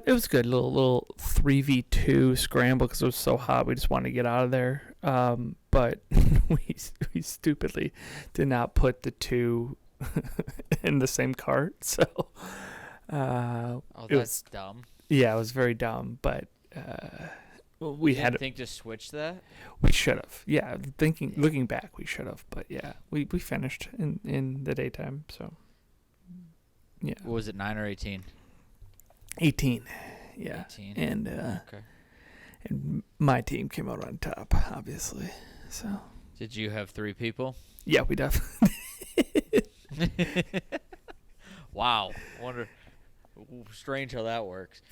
It was good. Little 3v2 scramble because it was so hot. We just wanted to get out of there. But we stupidly did not put the two in the same cart. So that's dumb. Yeah, it was very dumb. But we didn't think to switch that. We should have. Yeah, looking back, we should have. But yeah, we finished in the daytime. So yeah. What was it, 9 or 18? 18. Yeah. 18. And okay. And my team came out on top, obviously. So. Did you have 3 people? Yeah, we definitely. Wow. Wonder. Strange how that works.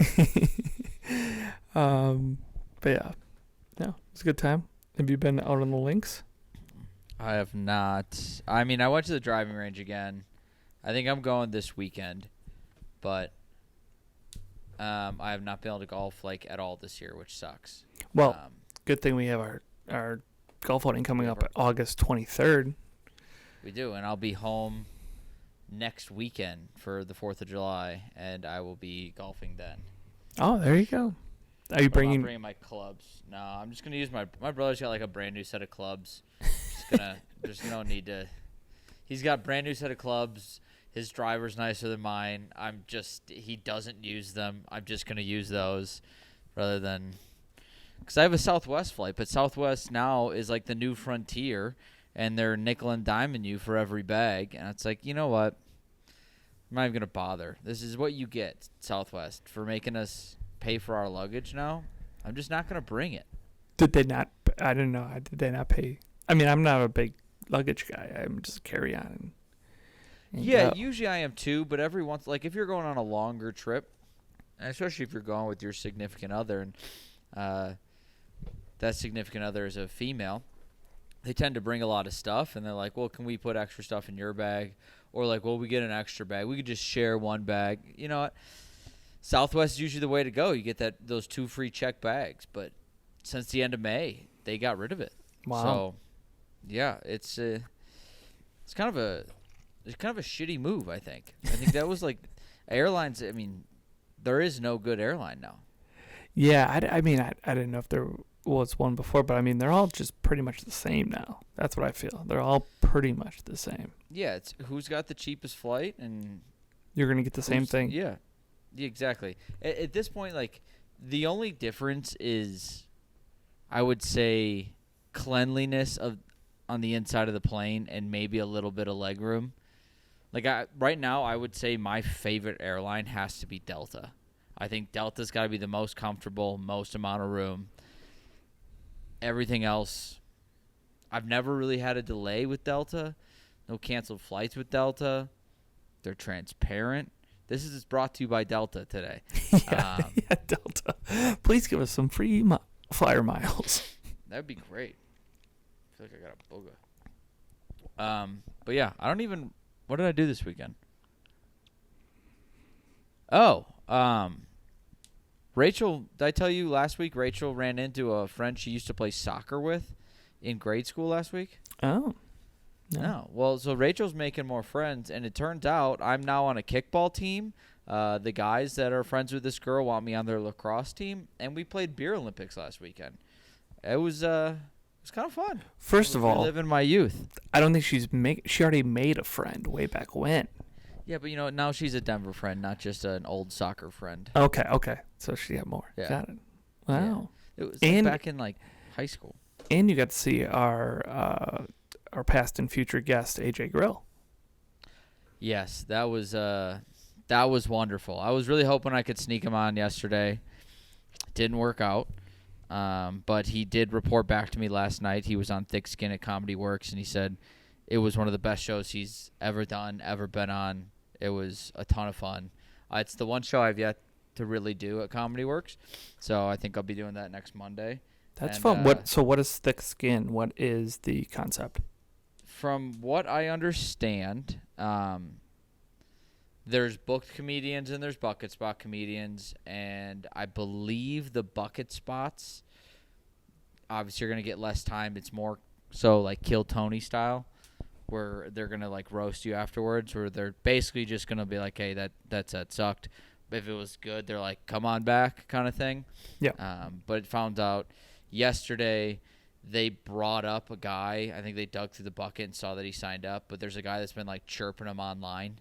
But yeah, no, it's a good time. Have you been out on the links? I have not. I mean, I went to the driving range again. I think I'm going this weekend, but I have not been able to golf at all this year, which sucks. Well, good thing we have our golf outing coming up August 23rd. We do, and I'll be home next weekend for the 4th of July, and I will be golfing then. Oh, there you go. Are you bringing? I'm bringing my clubs. No, I'm just gonna use my brother's got a brand new set of clubs. There's no need to. He's got brand new set of clubs. His driver's nicer than mine. He doesn't use them. I'm just gonna use those, rather than, because I have a Southwest flight, but Southwest now is the new Frontier, and they're nickel and diming you for every bag, and it's you know what? I'm not even gonna bother. This is what you get, Southwest, for making us pay for our luggage now. I'm just not going to bring it. Did they not? I don't know. Did they not pay? I mean, I'm not a big luggage guy. I'm just carry on. And yeah, go. Usually I am too, but every once, if you're going on a longer trip, and especially if you're going with your significant other, and that significant other is a female, they tend to bring a lot of stuff, and they're like, well, can we put extra stuff in your bag? Or well, we get an extra bag. We could just share one bag. You know what? Southwest is usually the way to go. You get those 2 free check bags, but since the end of May, they got rid of it. Wow. So, yeah, it's kind of a shitty move. I think that was airlines. I mean, there is no good airline now. Yeah, I mean, I didn't know if there was one before, but I mean, they're all just pretty much the same now. That's what I feel. They're all pretty much the same. Yeah, it's who's got the cheapest flight, and you're gonna get the same thing. Yeah. Yeah, exactly. At this point, the only difference is, I would say, cleanliness on the inside of the plane and maybe a little bit of leg room. Right now, I would say my favorite airline has to be Delta. I think Delta's got to be the most comfortable, most amount of room. Everything else, I've never really had a delay with Delta. No canceled flights with Delta. They're transparent. This is brought to you by Delta today. Yeah, Delta. Please give us some free flyer miles. That would be great. I feel like I got a booga. But yeah, what did I do this weekend? Oh, Rachel, did I tell you last week Rachel ran into a friend she used to play soccer with in grade school last week? Oh. No. Well, so Rachel's making more friends, and it turns out I'm now on a kickball team. The guys that are friends with this girl want me on their lacrosse team, and we played beer Olympics last weekend. It was kind of fun. First of all, living my youth. I don't think she already made a friend way back when. Yeah, but now she's a Denver friend, not just an old soccer friend. Okay. So she got more. Yeah. Got it. Wow. Yeah. It was back in high school. And you got to see our past and future guest, AJ Grill. Yes, that was wonderful. I was really hoping I could sneak him on yesterday. Didn't work out, but he did report back to me last night. He was on Thick Skin at Comedy Works, and he said it was one of the best shows he's ever done, ever been on. It was a ton of fun. It's the one show I've yet to really do at Comedy Works, so I think I'll be doing that next Monday. That's fun. What is Thick Skin? What is the concept? From what I understand, there's booked comedians and there's bucket spot comedians, and I believe the bucket spots, obviously you're going to get less time. It's more so Kill Tony style, where they're going to roast you afterwards, where they're basically just going to be like, hey, that set sucked. if it was good, they're like, come on back kind of thing. Yeah. But found out yesterday they brought up a guy. I think they dug through the bucket and saw that he signed up. But there's a guy that's been like chirping him online.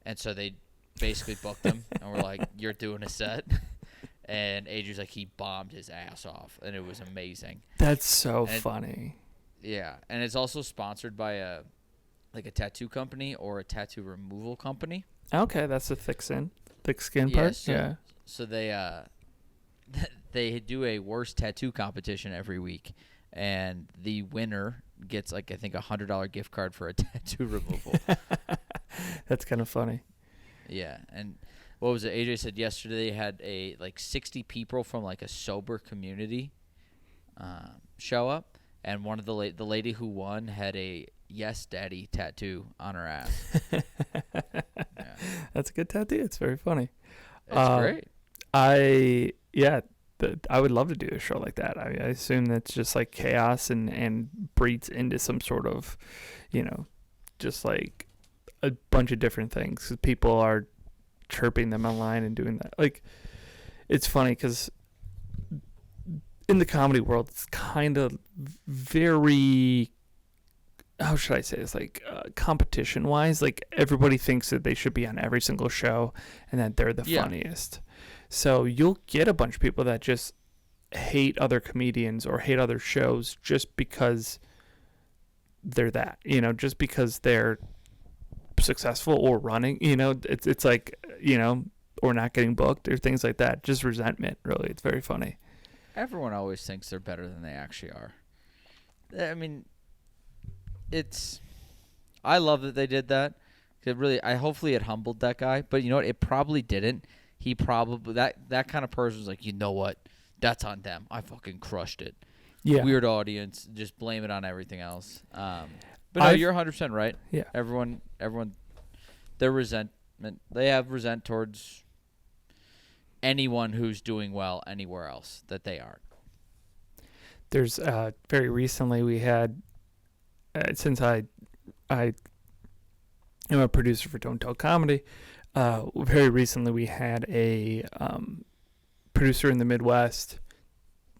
And so they basically booked him. And we're like, you're doing a set. And Adrian's like, he bombed his ass off. And it was amazing. That's so funny. Yeah. And it's also sponsored by a tattoo company or a tattoo removal company. Okay, that's the thick skin part. So they they do a worst tattoo competition every week, and the winner gets like I think $100 gift card for a tattoo removal. That's kind of funny. Yeah, and what was it? AJ said yesterday they had a like 60 people from like a sober community show up, and one of the lady who won had a "Yes, Daddy" tattoo on her ass. Yeah. That's a good tattoo. It's very funny. It's great. I would love to do a show like that. I assume that's just like chaos and breeds into some sort of, just like a bunch of different things. 'Cause people are chirping them online and doing that. Like, it's funny because in the comedy world, it's kind of very, how should I say this? Like competition wise, like everybody thinks that they should be on every single show and that they're the funniest. So you'll get a bunch of people that just hate other comedians or hate other shows just because they're that, just because they're successful or running, it's like, or not getting booked or things like that. Just resentment, really. It's very funny. Everyone always thinks they're better than they actually are. I mean, I love that they did that. Hopefully it humbled that guy. But you know what? It probably didn't. He probably, that kind of person was like, you know what? That's on them. I fucking crushed it. Yeah. Weird audience. Just blame it on everything else. But no, you're 100% right. Yeah. Everyone, their resentment, they have resent towards anyone who's doing well anywhere else that they aren't. There's very recently we had, since I am a producer for Don't Tell Comedy, very recently we had a producer in the Midwest,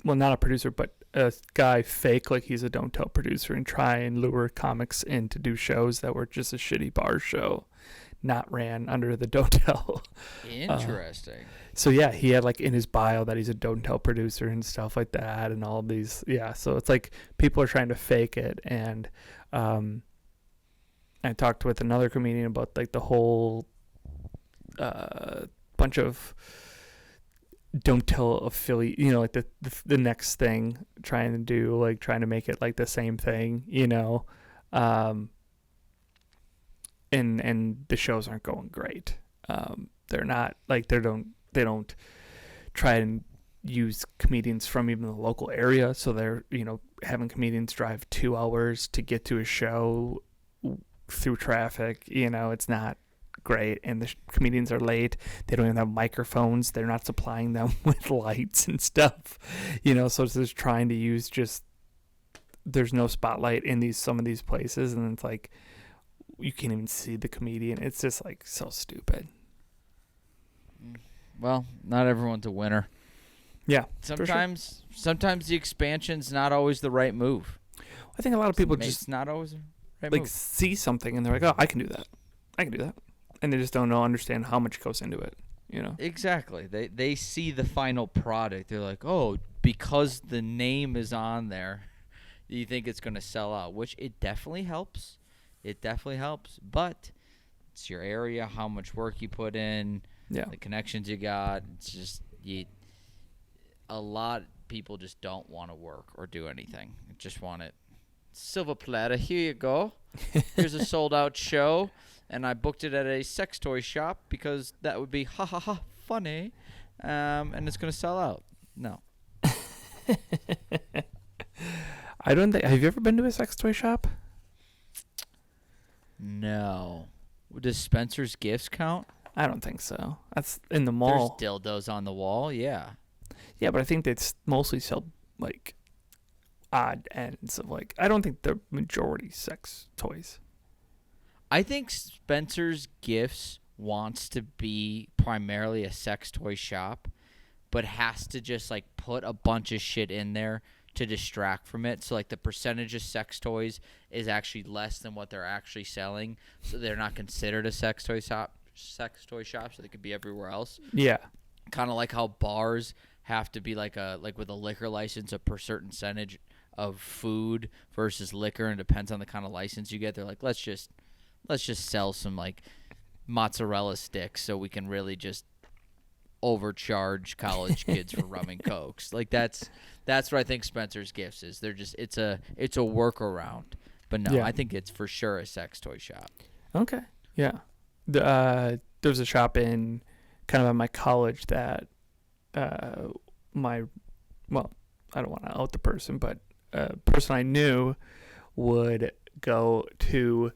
well, not a producer, but a guy fake like he's a Don't Tell producer and try and lure comics in to do shows that were just a shitty bar show, not ran under the Don't Tell. Interesting. So yeah, he had like in his bio that he's a Don't Tell producer and stuff like that and all these. Yeah, so it's like people are trying to fake it. And I talked with another comedian about like the whole bunch of Don't Tell affiliate, like the next thing, trying to make it like the same thing, and the shows aren't going great. They're not like they don't try and use comedians from even the local area, so they're having comedians drive 2 hours to get to a show through traffic. It's not great, and the comedians are late. They don't even have microphones. They're not supplying them with lights and stuff, so it's just trying to use there's no spotlight in some of these places, and it's like you can't even see the comedian. It's just like so stupid. Well, not everyone's a winner. Yeah, sometimes the expansion's not always the right move. I think a lot of people just not always the right like move. See something and they're like, oh, I can do that, and they just don't understand how much goes into it. Exactly. They see the final product. They're like, oh, because the name is on there, you think it's going to sell out, which it definitely helps. But it's your area, how much work you put in, the connections you got. It's just a lot of people just don't want to work or do anything. Just want it. Silver platter, here you go. Here's a sold-out show, and I booked it at a sex toy shop because that would be funny, and it's going to sell out. No. I don't think. Have you ever been to a sex toy shop? No. Does Spencer's Gifts count? I don't think so. That's in the mall. There's dildos on the wall, yeah. Yeah, but I think they mostly sell like odd ends of like. I don't think they're majority sex toys. I think Spencer's Gifts wants to be primarily a sex toy shop, but has to just like put a bunch of shit in there to distract from it. So like the percentage of sex toys is actually less than what they're actually selling. So they're not considered a sex toy shop, so they could be everywhere else. Yeah. Kind of like how bars have to be like with a liquor license, a certain percentage of food versus liquor, and depends on the kind of license you get. They're like, let's just sell some like mozzarella sticks so we can really just overcharge college kids for rum and cokes. Like that's what I think Spencer's Gifts is. They're just it's a workaround. But no, Yeah. I think it's for sure a sex toy shop. Okay. Yeah. There was a shop in kind of at my college that I don't want to out the person, but a person I knew would go to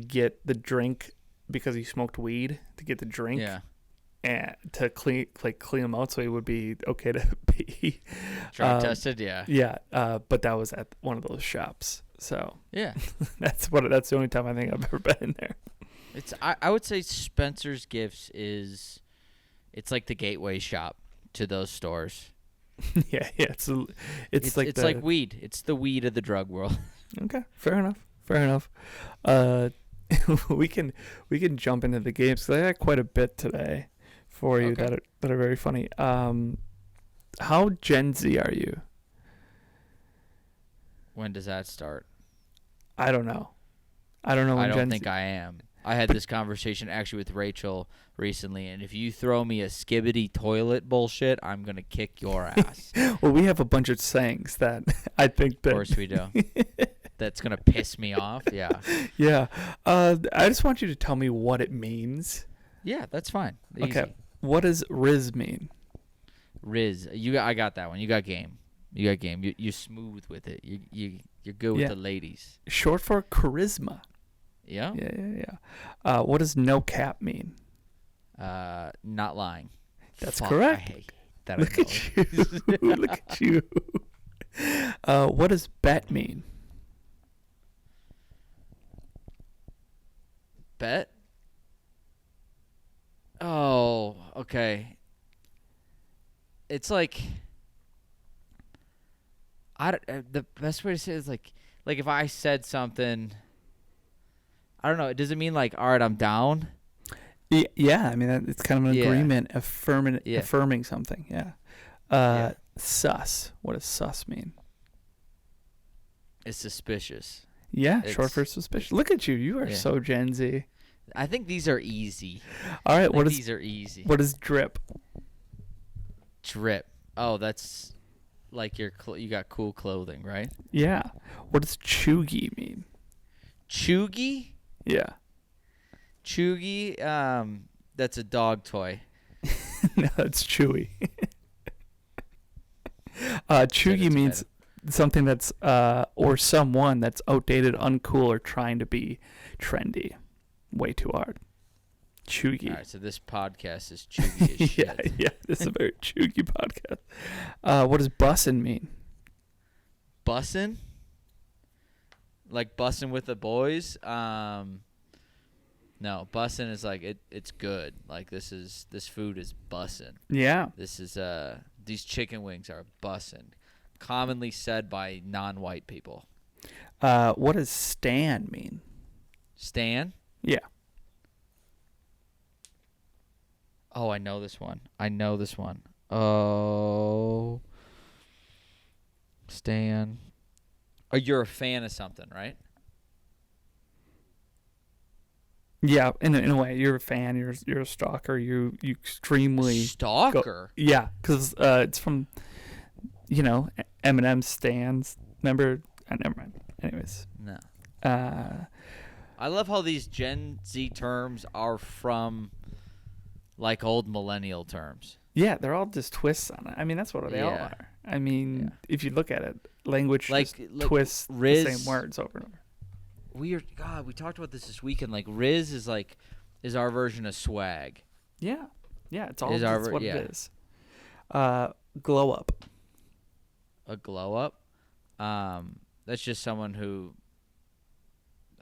get the drink because he smoked weed, to get the drink. Yeah. And to clean them out so he would be okay to be Drug tested, yeah. Yeah, but that was at one of those shops. So Yeah. that's the only time I think I've ever been in there. I would say Spencer's Gifts it's like the gateway shop to those stores. yeah, it's like weed. It's the weed of the drug world. Okay, fair enough. We can jump into the games because I got quite a bit today for you that are very funny. How Gen Z are you? When does that start? I don't know. I don't think I am. I had this conversation actually with Rachel recently, and if you throw me a skibbity toilet bullshit, I'm going to kick your ass. Well, we have a bunch of sayings that I think that... Of course we do. That's going to piss me off, yeah. Yeah. I just want you to tell me what it means. Yeah, that's fine. Easy. Okay. What does Riz mean? Riz. I got that one. You got game. You're smooth with it. You're good with the ladies. Short for charisma. Yeah? Yeah. What does no cap mean? Not lying. That's Fuck, correct. I hate that. Look at you. Look at you. What does bet mean? Bet? Oh, okay. It's like the best way to say it is like if I said something, I don't know. Does it mean like, all right, I'm down? Yeah, I mean it's kind of an agreement, affirming something. Yeah. Sus. What does sus mean? It's suspicious. Yeah, short for suspicious. Look at you. You are so Gen Z. I think these are easy. All right, these are easy. What is drip? Drip. Oh, that's like you got cool clothing, right? Yeah. What does chuggy mean? Chuggy? Yeah. Chuggy, that's a dog toy. No, that's chewy. Chuggy means something that's or someone that's outdated, uncool, or trying to be trendy. Way too hard. Chuggy. All right, so this podcast is chuggy as shit. Yeah, this is a very chuggy podcast. What does bussin' mean? Bussin'? Like bussin' with the boys? No, bussin' is like it's good. Like this food is bussin'. Yeah. This is these chicken wings are bussin'. Commonly said by non-white people. What does stan mean? Stan? Yeah. Oh, I know this one. Oh. Stan. Oh, you're a fan of something, right? Yeah, in a way, you're a fan. You're a stalker. You extremely stalker. Yeah, because it's from, Eminem stands. Remember? Never mind. Anyways. No. I love how these Gen Z terms are from, like, old millennial terms. Yeah, they're all just twists on it. I mean, that's what they all are. I mean, if you look at it, language just twists the same words over and over. We talked about this weekend. Like, Riz is our version of swag. Yeah. Yeah, it's all what it is. Glow up. A glow up? That's just someone who,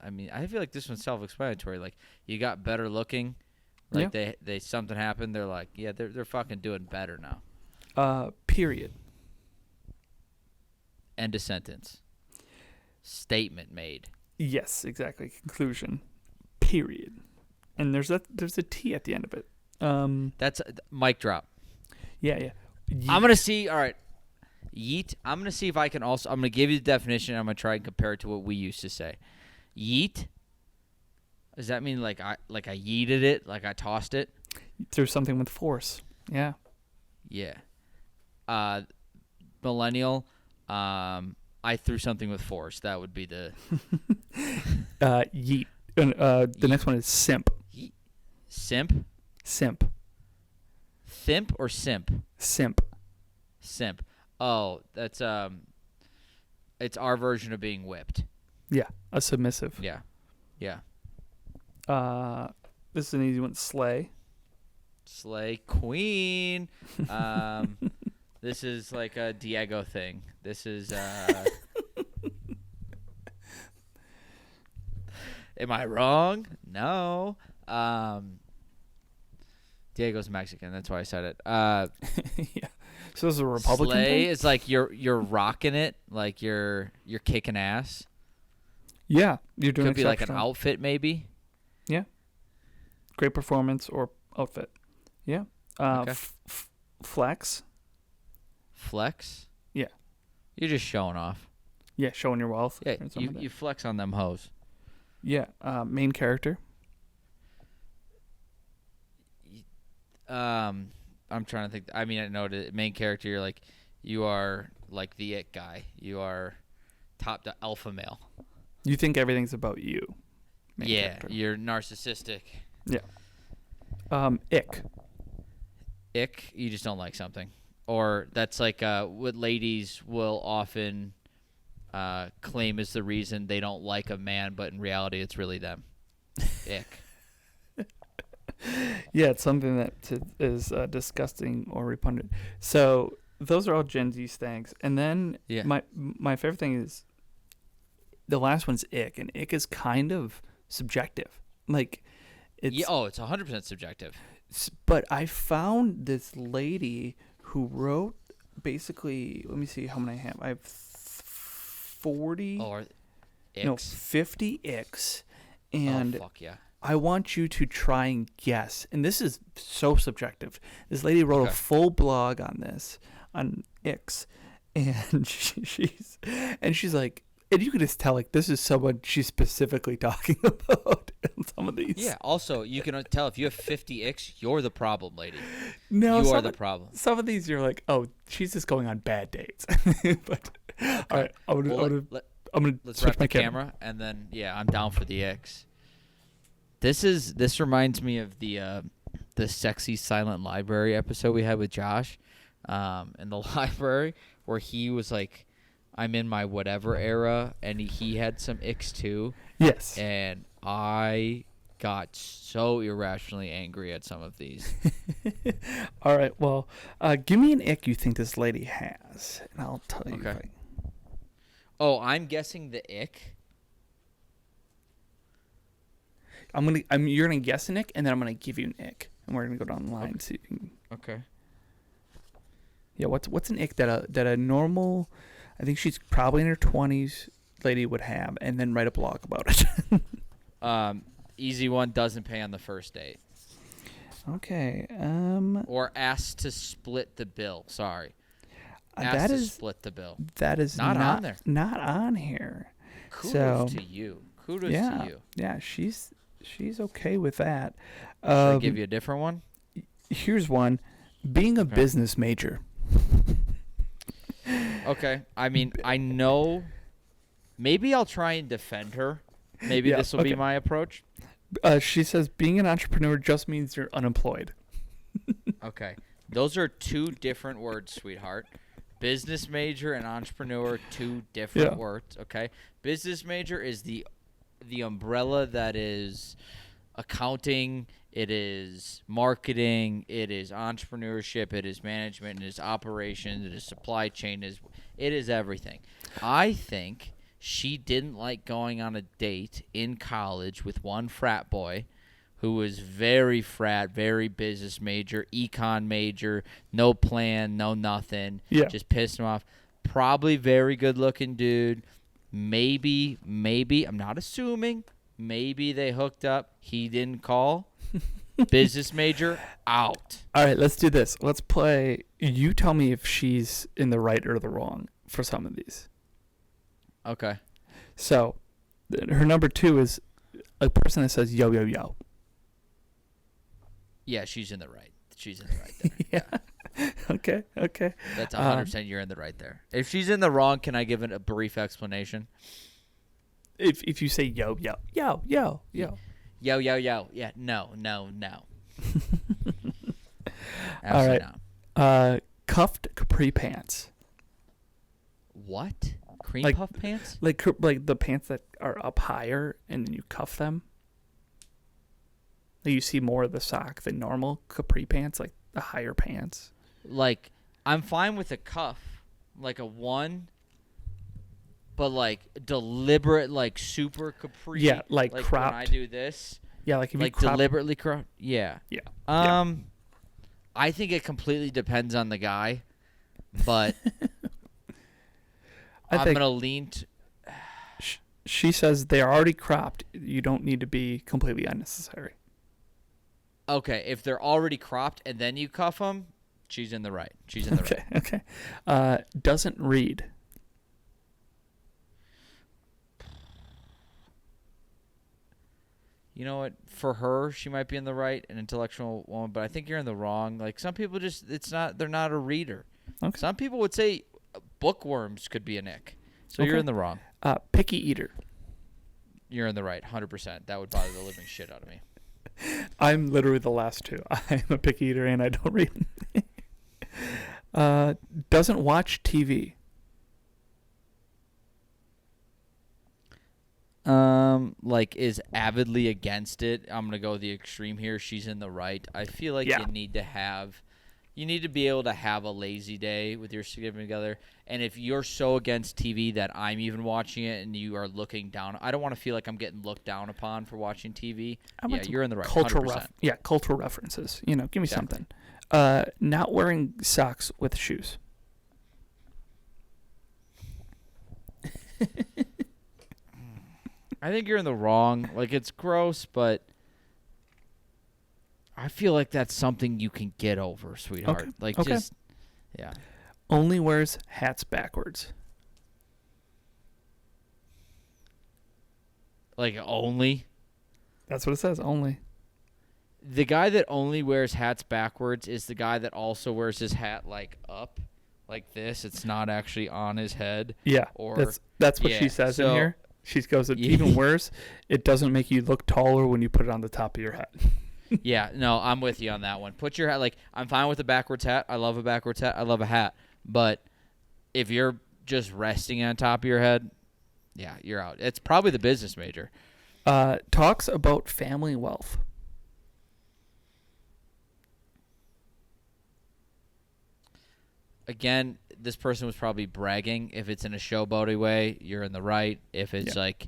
I mean, I feel like this one's self-explanatory. Like, you got better looking. Like they something happened. They're like, yeah, they're fucking doing better now. Period. End of sentence. Statement made. Yes, exactly. Conclusion. Period. And there's a T at the end of it. That's a mic drop. Yeah. I'm gonna see. All right, yeet. I'm gonna see if I can also. I'm gonna give you the definition. I'm gonna try and compare it to what we used to say. Yeet. Does that mean like I yeeted it, like I tossed it? Threw something with force. Yeah. Yeah. Millennial. I threw something with force. That would be the. Yeet. The next one is simp. Yeet. Simp. Simp. Thimp or simp? Simp. Simp. Oh, that's it's our version of being whipped. Yeah, a submissive. Yeah. This is an easy one. Slay. Slay queen. This is like a Diego thing. This is am I wrong? No. Diego's Mexican. That's why I said it. Yeah. So this is a Republican Slay thing? is like you're rocking it, like you're kicking ass. Yeah, you're doing. Could be like an exceptional. outfit, maybe. Yeah. Great performance or outfit. Yeah. Okay. Flex. Flex. Yeah. You're just showing off. Yeah, showing your wealth. Yeah, or something like that. you flex on them hoes. Yeah. Main character. I'm trying to think. I mean, I know the main character. You're like, you are like the it guy. You are top the alpha male. You think everything's about you. Main Yeah, character. you're narcissistic. Yeah. Ick. Ick, you just don't like something, or that's like what ladies will often claim is the reason they don't like a man, but in reality, it's really them. Ick. Yeah, it's something that is disgusting or repugnant. So those are all Gen Z things. And then my favorite thing is the last one's ick, and ick is kind of subjective. Like it's it's 100% subjective. But I found this lady who wrote basically. Let me see how many I have. I have 40. Or icks. No, 50 icks, and fuck yeah. I want you to try and guess. And this is so subjective. This lady wrote a Okay. full blog on this, on icks, and she's like, and you can just tell like this is someone she's specifically talking about in some of these. Yeah. Also, you can tell if you have 50 icks, you're the problem, lady. No, You are the problem. Some of these you're like, oh, she's just going on bad dates. But Okay. all right, I'm gonna let's switch wrap my the camera, and then I'm down for the icks. This reminds me of the sexy silent library episode we had with Josh, in the library where he was like, I'm in my whatever era, and he had some icks too. Yes. And I got so irrationally angry at some of these. All right. Well, give me an ick you think this lady has, and I'll tell you. Okay. Oh, I'm guessing the ick. You're gonna guess an ick, and then I'm gonna give you an ick, and we're gonna go down the line. Okay. See if you can, Okay. yeah. What's an ick that a normal, I think she's probably in her 20s lady would have, and then write a blog about it. Easy one, doesn't pay on the first date. Okay. Or asked to split the bill. Sorry. That to is split the bill. That is Not on there. Not on here. Kudos to you. Kudos to you. Yeah, she's okay with that. Should I give you a different one? Here's one. Being a business major. Okay. I mean, I know. Maybe I'll try and defend her. Maybe Yeah, this will be my approach. She says being an entrepreneur just means you're unemployed. Okay. Those are two different words, sweetheart. Business major and entrepreneur, two different words, okay? Business major is the umbrella that is accounting, it is marketing, it is entrepreneurship, it is management, it is operations, it is supply chain, it is everything. I think she didn't like going on a date in college with one frat boy who was very frat, very business major, econ major, no plan, no nothing. Yeah. Just pissed him off. Probably very good looking dude. Maybe, I'm not assuming. Maybe they hooked up. He didn't call. Business major, out. All right, let's do this. Let's play. You tell me if she's in the right or the wrong for some of these. Okay. So, her number 2 is a person that says yo, yo, yo. Yeah, she's in the right. She's in the right there. Yeah. Okay. That's 100% you're in the right there. If she's in the wrong, can I give it a brief explanation? If you say yo, yo, yo, yo, yo. Yo. Yeah, no. All right. Cuffed capri pants. What? Cream Like- puff pants? Like the pants that are up higher and then you cuff them. Like you see more of the sock than normal capri pants, like the higher pants. Like, I'm fine with a cuff, like a 1, but like deliberate, like super capri. Yeah, like when cropped. I do this, Yeah, like if you like crop. deliberately cropped. Yeah. Yeah. I think it completely depends on the guy, but I I'm think gonna lean. she says they are already cropped. You don't need to be completely unnecessary. Okay, if they're already cropped and then you cuff them, she's in the right. She's in the right. Okay. Doesn't read. You know what? For her, she might be in the right, an intellectual woman, but I think you're in the wrong. Like, some people just, they're not a reader. Okay. Some people would say bookworms could be an ick. So you're Okay. in the wrong. Picky eater. You're in the right, 100%. That would bother the living shit out of me. I'm literally the last 2. I'm a picky eater and I don't read. Doesn't watch TV. Like, is avidly against it. I'm gonna go the extreme here. She's in the right. I feel like Yeah. you need to be able to have a lazy day with your significant other. And if you're so against TV that I'm even watching it and you are looking down, I don't want to feel like I'm getting looked down upon for watching TV. Yeah, you're in the right. Cultural 100%. cultural references. Give me Exactly. something. Not wearing socks with shoes. I think you're in the wrong. Like, it's gross, but I feel like that's something you can get over, sweetheart. Okay. Like, Okay. just, yeah. Only wears hats backwards. Like, only. That's what it says. Only. The guy that only wears hats backwards is the guy that also wears his hat, like, up, like this. It's not actually on his head. Yeah. Or that's what yeah, she says in so- here. She goes, even worse, it doesn't make you look taller when you put it on the top of your head. Yeah, no, I'm with you on that one. Put your hat, like, I'm fine with a backwards hat. I love a backwards hat. I love a hat. But if you're just resting on top of your head, yeah, you're out. It's probably the business major. Talks about family wealth. Again, this person was probably bragging. If it's in a showboaty way, you're in the right. If it's like,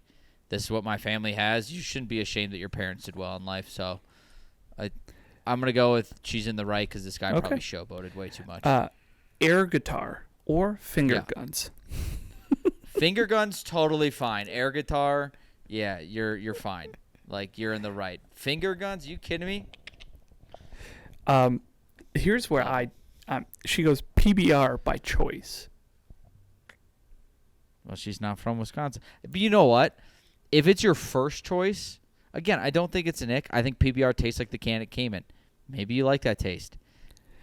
this is what my family has, you shouldn't be ashamed that your parents did well in life. So I'm going to go with she's in the right because this guy probably showboated way too much. Air guitar or finger guns. Finger guns, totally fine. Air guitar, yeah, you're fine. Like, you're in the right. Finger guns, you kidding me? Here's where she goes PBR by choice. Well, she's not from Wisconsin. But you know what? If it's your first choice, again, I don't think it's an ick. I think PBR tastes like the can it came in. Maybe you like that taste.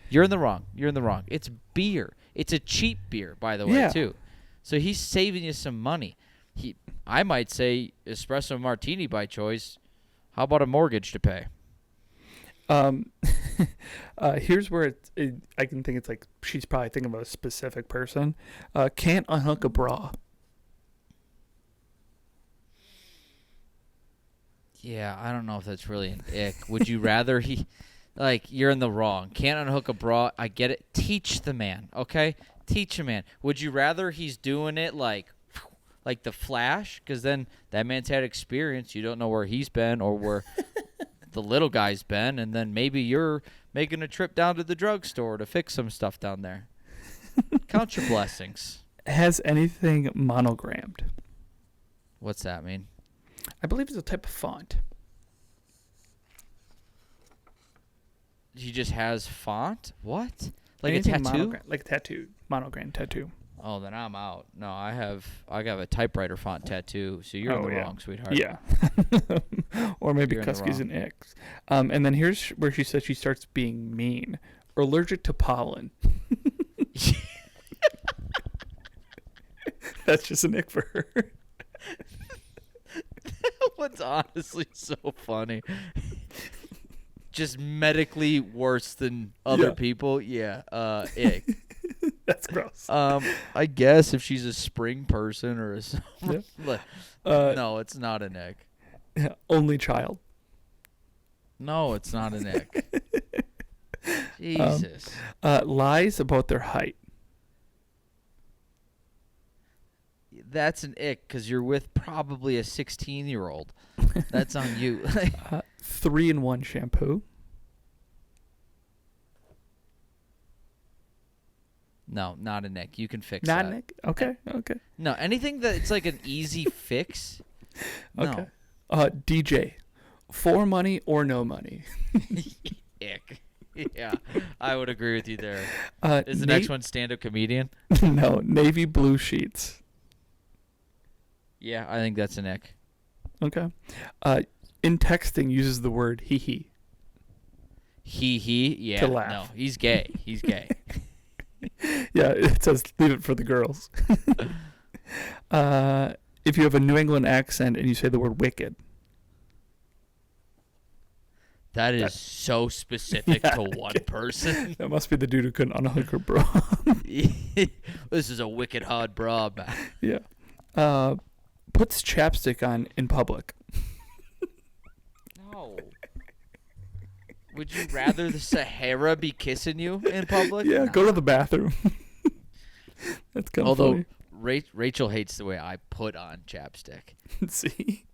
You're in the wrong. You're in the wrong. It's beer. It's a cheap beer, by the way, too. So he's saving you some money. I might say espresso martini by choice. How about a mortgage to pay? Here's where I can think it's like she's probably thinking of a specific person. Can't unhook a bra. Yeah, I don't know if that's really an ick. Would you rather you're in the wrong. Can't unhook a bra. I get it. Teach the man, okay? Teach a man. Would you rather he's doing it like the Flash? Because then that man's had experience. You don't know where he's been or where the little guy's been, and then maybe you're making a trip down to the drugstore to fix some stuff down there. Count your blessings. Has anything monogrammed? What's that mean? I believe it's a type of font. He just has font? What? Like Anything a tattoo? like a tattoo. Monogram tattoo. Oh, then I'm out. No, I have a typewriter font tattoo, so you're in the wrong, sweetheart. Yeah. Or maybe You're in the Kuski's wrong. an icks. And then here's where she says she starts being mean. Allergic to pollen. That's just an ick for her. What's honestly so funny. Just medically worse than other people. Yeah. Ick. That's gross. I guess if she's a spring person or a summer. No, it's not an ick. Yeah, only child. No, it's not an ick. Jesus. Lies about their height. That's an ick because you're with probably a 16-year-old. That's on you. 3-in-1 shampoo. No, not an ick. You can fix Not that. an ick? Okay. No, anything that's like an easy fix. Okay. No. DJ. For money or no money. Ick. Yeah, I would agree with you there. Is the Na- next one stand-up comedian? No, navy blue sheets. Yeah, I think that's an ick. Okay. In texting uses the word he. He, yeah. To laugh. No, he's gay. He's gay. Yeah, it says leave it for the girls. If you have a New England accent and you say the word wicked. That is so specific to one person. That must be the dude who couldn't unhook her bra. This is a wicked hard bra, man. Yeah. Puts chapstick on in public. No. Would you rather the Sahara be kissing you in public? Yeah, Nah. go to the bathroom. That's kind of Although funny. Rachel hates the way I put on chapstick. See?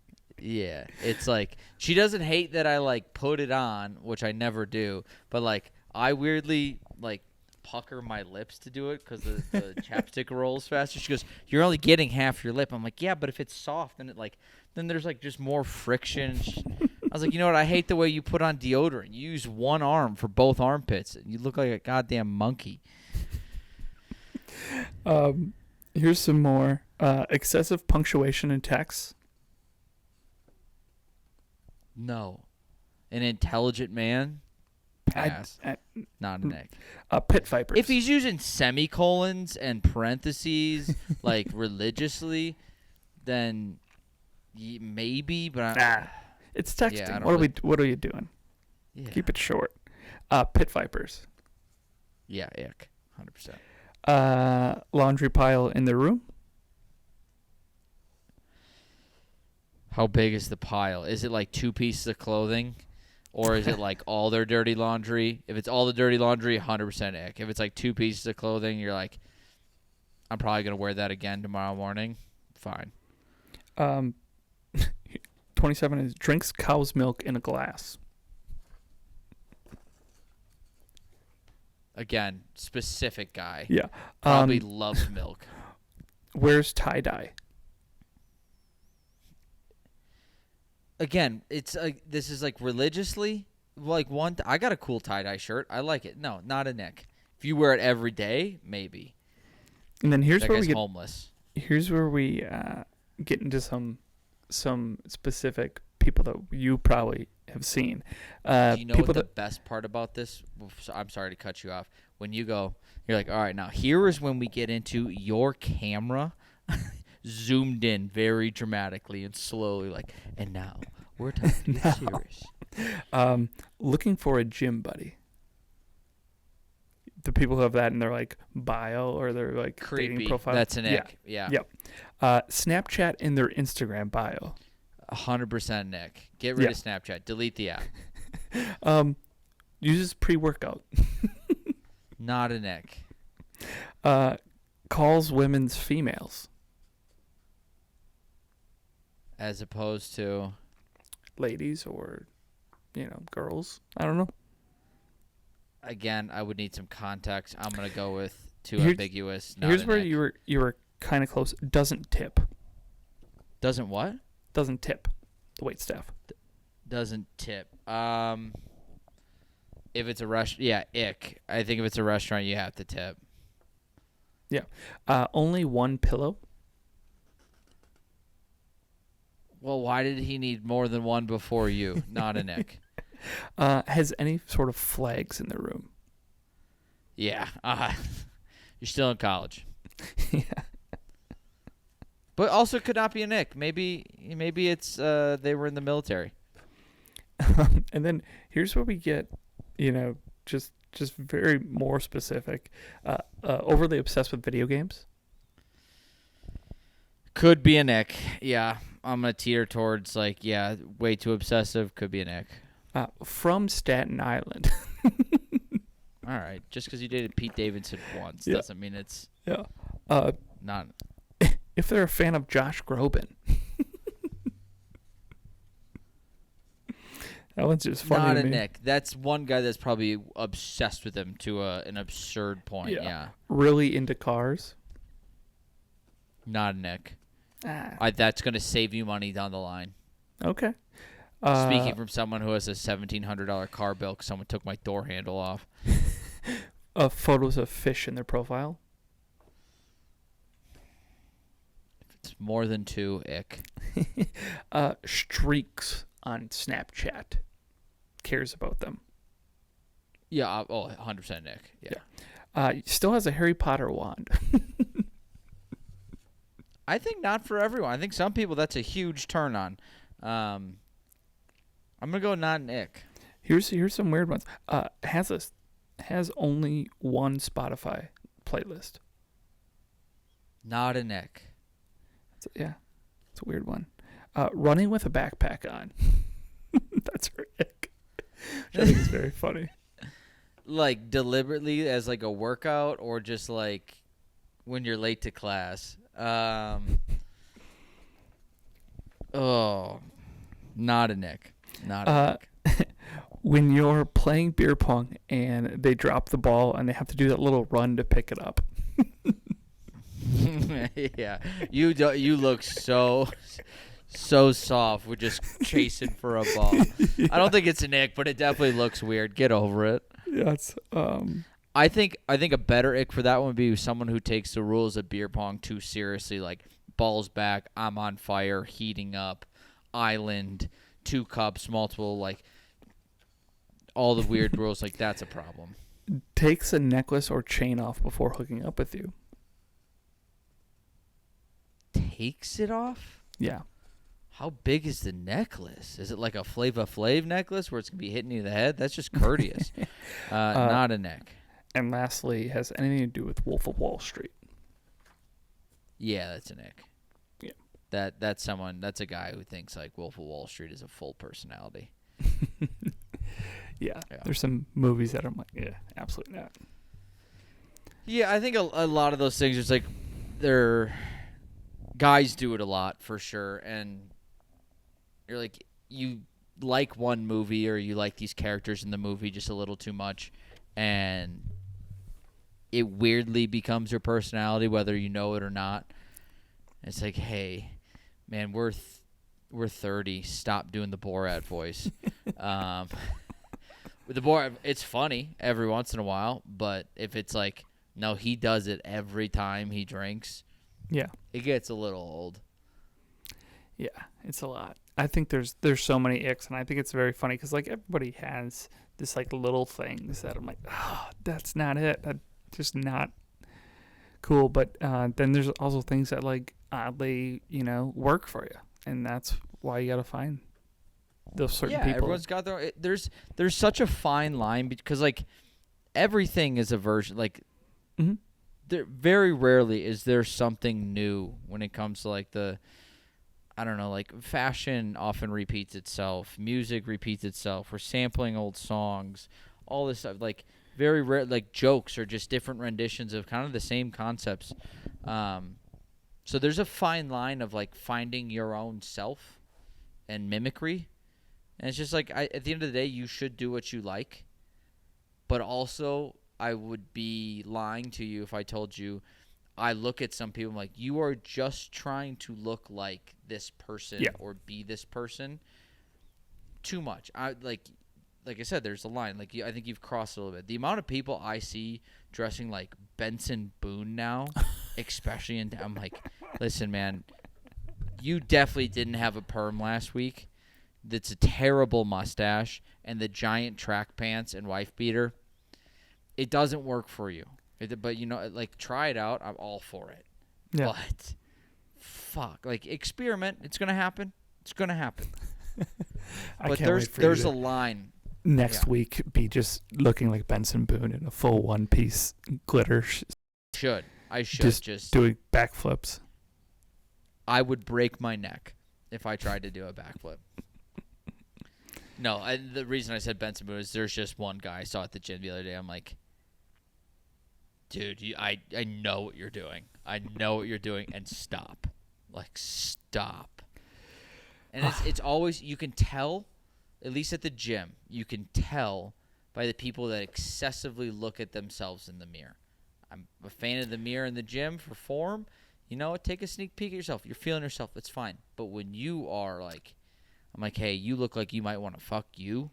Yeah, it's like she doesn't hate that I like put it on, which I never do, but like I weirdly like pucker my lips to do it because the chapstick rolls faster. She goes, "You're only getting half your lip." I'm like, "Yeah, but if it's soft, then there's like just more friction." I was like, "You know what? I hate the way you put on deodorant. You use one arm for both armpits, and you look like a goddamn monkey." Here's some more. Excessive punctuation in texts. No, an intelligent man. Pass. Not an ick. Pit vipers. If he's using semicolons and parentheses like religiously, then maybe. But it's texting. Yeah, I don't what really- what are you doing? yeah. Keep it short. Pit vipers. Yeah, ick. 100%. Laundry pile in the room. How big is the pile? Is it like 2 pieces of clothing? Or is it like all their dirty laundry? If it's all the dirty laundry, 100% ick. If it's like 2 pieces of clothing, you're like, I'm probably going to wear that again tomorrow morning. Fine. 27 is drinks cow's milk in a glass. Again, specific guy. Yeah. Probably loves milk. Wears tie-dye. Again, it's like this is like religiously like I got a cool tie-dye shirt. I like it. No, not an ick. If you wear it every day, maybe. And then here's That where guy's we get homeless. here's where we get into some specific people that you probably have seen. Do you know people what the best part about this? I'm sorry to cut you off. When you go, you're like, all right, now here is when we get into your camera zoomed in very dramatically and slowly, like, and now we're time to get serious. Looking for a gym buddy. The people who have that in their like bio or their like Creepy. dating profile. That's an ick. Yeah. Yep. Snapchat in their Instagram bio. 100% ick. Get rid of Snapchat. Delete the app. Uses pre-workout. Not an ick. Calls women's females. As opposed to Ladies or girls. I don't know. Again, I would need some context. I'm gonna go with too Here's- ambiguous. Not Here's an where ick. you were kind of close. Doesn't tip. Doesn't what? Doesn't tip the wait staff. Doesn't tip. If it's a ick. I think if it's a restaurant, you have to tip. Only one pillow. Well, why did he need more than one before you? Not an ick. Has any sort of flags in the room. Yeah. You're still in college. Yeah. But also could not be an ick. Maybe it's they were in the military. And then here's where we get, just very more specific. Overly obsessed with video games. Could be an ick. Yeah. I'm going to teeter towards way too obsessive. Could be an ick. From Staten Island. All right. Just because you dated Pete Davidson once Yeah. doesn't mean it's Yeah. not. If they're a fan of Josh Groban. That one's just funny Not to an me. ick. That's one guy that's probably obsessed with him to an absurd point. Yeah. Really into cars. Not an ick. Ah, That's going to save you money down the line. okay. Speaking from someone who has a $1,700 car bill because someone took my door handle off. Photos of fish in their profile. It's more than two, ick. Streaks on Snapchat. Cares about them. Yeah, 100% ick. Yeah. Still has a Harry Potter wand. I think not for everyone. I think some people that's a huge turn on. I'm going to go not an ick. Here's some weird ones. Has only one Spotify playlist. Not an ick. It's a weird one. Running with a backpack on. That's her ick. Which I think is very funny. Like deliberately as like a workout or just like when you're late to class. Not an ick. Not an ick. When you're playing beer pong and they drop the ball and they have to do that little run to pick it up. Yeah, you look so soft with just chasing for a ball. Yeah. I don't think it's an ick, but it definitely looks weird. Get over it. Yeah, it's I think a better ick for that one would be someone who takes the rules of beer pong too seriously, like balls back, I'm on fire, heating up, island, 2 cups, multiple, like all the weird rules. Like that's a problem. takes a necklace or chain off before hooking up with you. Takes it off? Yeah. How big is the necklace? Is it like a Flava Flav necklace where it's going to be hitting you in the head? That's just courteous. Not a neck. And lastly, has anything to do with Wolf of Wall Street. Yeah, that's an ick. Yeah. That's a guy who thinks like Wolf of Wall Street is a full personality. Yeah. There's some movies that I'm like, yeah, absolutely not. Yeah, I think a lot of those things, it's like they're guys do it a lot for sure, and you're like you like one movie or you like these characters in the movie just a little too much, and it weirdly becomes your personality whether you know it or not. It's like, hey, man, we're 30. Stop doing the Borat voice. With the Borat, it's funny every once in a while, but if it's like, no, he does it every time he drinks, Yeah. it gets a little old. Yeah, it's a lot. I think there's so many icks, and I think it's very funny because like everybody has this like little things that I'm like, oh, that's not it. That's just not cool. But then there's also things that like oddly, work for you, and that's why you gotta find those certain people. Everyone's got their. There's such a fine line because like everything is a version. Like Mm-hmm. there very rarely is there something new when it comes to like the. I don't know, like fashion often repeats itself, music repeats itself. We're sampling old songs, all this stuff. Like very rare, like jokes are just different renditions of kind of the same concepts. So there's a fine line of like finding your own self and mimicry, And it's just like, at the end of the day, you should do what you like. But also, I would be lying to you if I told you I look at some people, I'm like, you are just trying to look like this person or be this person. Too much. Like I said, there's a line. Like, I think you've crossed it a little bit. The amount of people I see dressing like Benson Boone now, especially I'm like, listen, man, you definitely didn't have a perm last week. That's a terrible mustache and the giant track pants and wife beater. It doesn't work for you. But, like, try it out. I'm all for it. Yeah. But, fuck. Like, experiment. It's going to happen. It's going to happen. But there's a line. Next week, be just looking like Benson Boone in a full one-piece glitter. I should just doing backflips. I would break my neck if I tried to do a backflip. No, the reason I said Benson Boone is there's just one guy I saw at the gym the other day. I'm like, dude, I know what you're doing. I know what you're doing, and stop. Like, stop. And it's always, you can tell, at least at the gym, you can tell by the people that excessively look at themselves in the mirror. I'm a fan of the mirror in the gym for form. Take a sneak peek at yourself. You're feeling yourself. It's fine. But when you are like, I'm like, hey, you look like you might want to fuck you.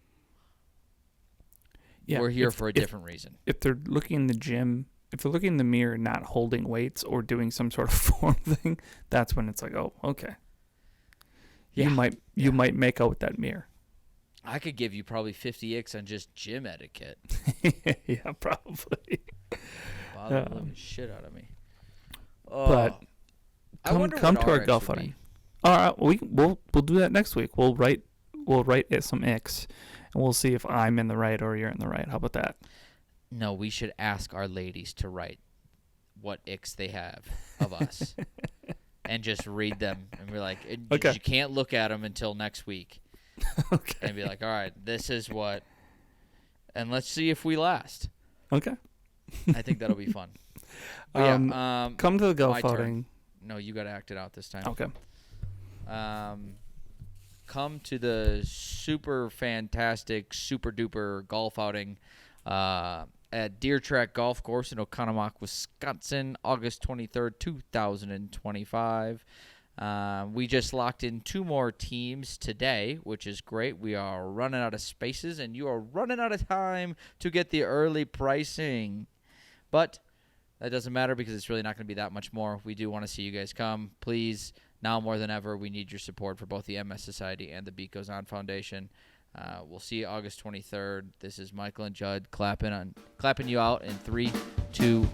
Yeah, we're here for a different reason. If they're looking in the gym, if they're looking in the mirror not holding weights or doing some sort of form thing, that's when it's like, oh, okay. Yeah. You might make out with that mirror. I could give you probably 50 icks on just gym etiquette. Yeah, probably. Bother the living shit out of me. But come to our golf outing. All right, we'll do that next week. We'll write some icks, and we'll see if I'm in the right or you're in the right. How about that? No, we should ask our ladies to write what icks they have of us, and just read them, and be like, okay. You can't look at them until next week. Okay. And be like, all right, this is what, and let's see if we last. Okay. I think that'll be fun. Come to the golf outing. No, you got to act it out this time. Okay. Come to the super fantastic, super duper golf outing at Deer Track Golf Course in Oconomowoc, Wisconsin, August 23rd, 2025. We just locked in 2 more teams today, which is great. We are running out of spaces, and you are running out of time to get the early pricing. But that doesn't matter because it's really not going to be that much more. We do want to see you guys come. Please, now more than ever, we need your support for both the MS Society and the Beat Goes On Foundation. We'll see you August 23rd. This is Michael and Judd clapping you out in 3, 2,